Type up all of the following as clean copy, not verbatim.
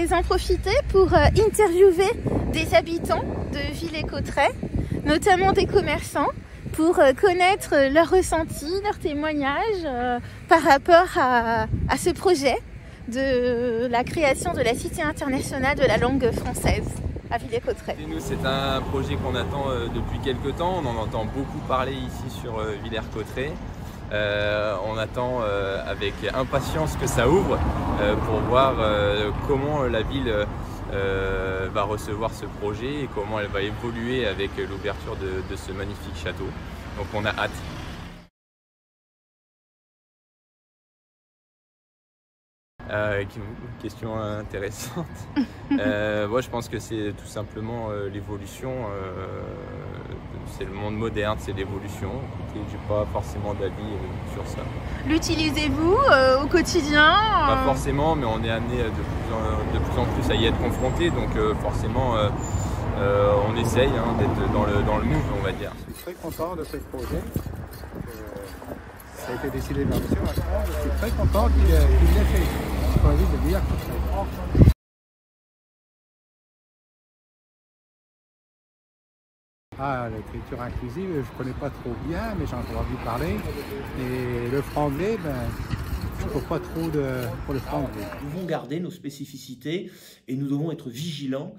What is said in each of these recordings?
vais en profiter pour interviewer des habitants de Villers-Cotterêts, notamment des commerçants, pour connaître leurs ressentis, leurs témoignages par rapport à ce projet de la création de la Cité internationale de la langue française à Villers-Cotterêts. Nous, c'est un projet qu'on attend depuis quelques temps. On en entend beaucoup parler ici sur Villers-Cotterêts. On attend avec impatience que ça ouvre pour voir comment la ville va recevoir ce projet et comment elle va évoluer avec l'ouverture de ce magnifique château. Donc on a hâte. Question intéressante. Moi je pense que c'est tout simplement l'évolution. C'est le monde moderne, c'est l'évolution. J'ai pas forcément d'avis sur ça. L'utilisez-vous au quotidien? Pas forcément, mais on est amené de plus en plus à y être confronté. Donc forcément, on essaye d'être dans le move, on va dire. Je suis très content de ce projet. Ça a été décidé par M. Macron. Je suis très content qu'il l'ait fait. Pour la ville de Villers-Cotterêts. L'écriture inclusive, je ne connais pas trop bien, mais j'en ai entendu parler. Et le franglais, je ne trouve pas trop pour le franglais. Nous devons garder nos spécificités et nous devons être vigilants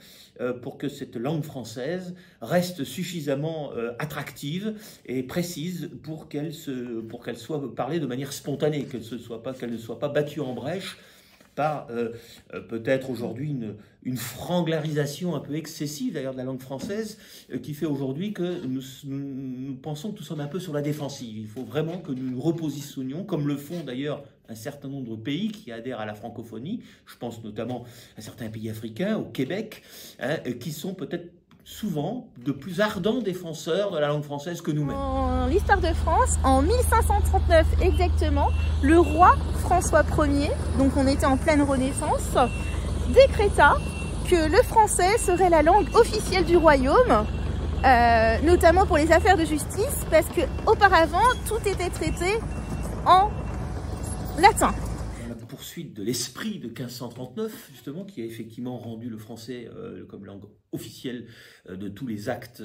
pour que cette langue française reste suffisamment attractive et précise pour qu'elle soit parlée de manière spontanée, qu'elle ne soit pas battue en brèche par peut-être aujourd'hui une franglarisation un peu excessive d'ailleurs de la langue française qui fait aujourd'hui que nous pensons que nous sommes un peu sur la défensive. Il faut vraiment que nous nous repositionnions, comme le font d'ailleurs un certain nombre de pays qui adhèrent à la francophonie. Je pense notamment à certains pays africains, au Québec, qui sont peut-être souvent de plus ardents défenseurs de la langue française que nous-mêmes. Dans l'histoire de France, en 1539 exactement, le roi François Ier, donc on était en pleine Renaissance, décréta que le français serait la langue officielle du royaume, notamment pour les affaires de justice, parce qu'auparavant, tout était traité en latin. Poursuite de l'esprit de 1539, justement, qui a effectivement rendu le français comme langue officielle de tous les actes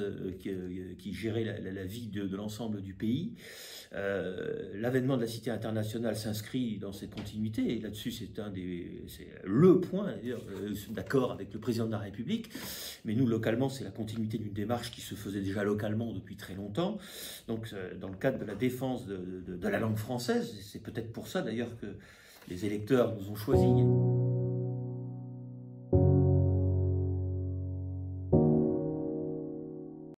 qui géraient la vie de l'ensemble du pays. L'avènement de la Cité internationale s'inscrit dans cette continuité, et là-dessus c'est le point, d'accord avec le président de la République, mais nous localement c'est la continuité d'une démarche qui se faisait déjà localement depuis très longtemps, donc dans le cadre de la défense de la langue française, c'est peut-être pour ça d'ailleurs que les électeurs nous ont choisis.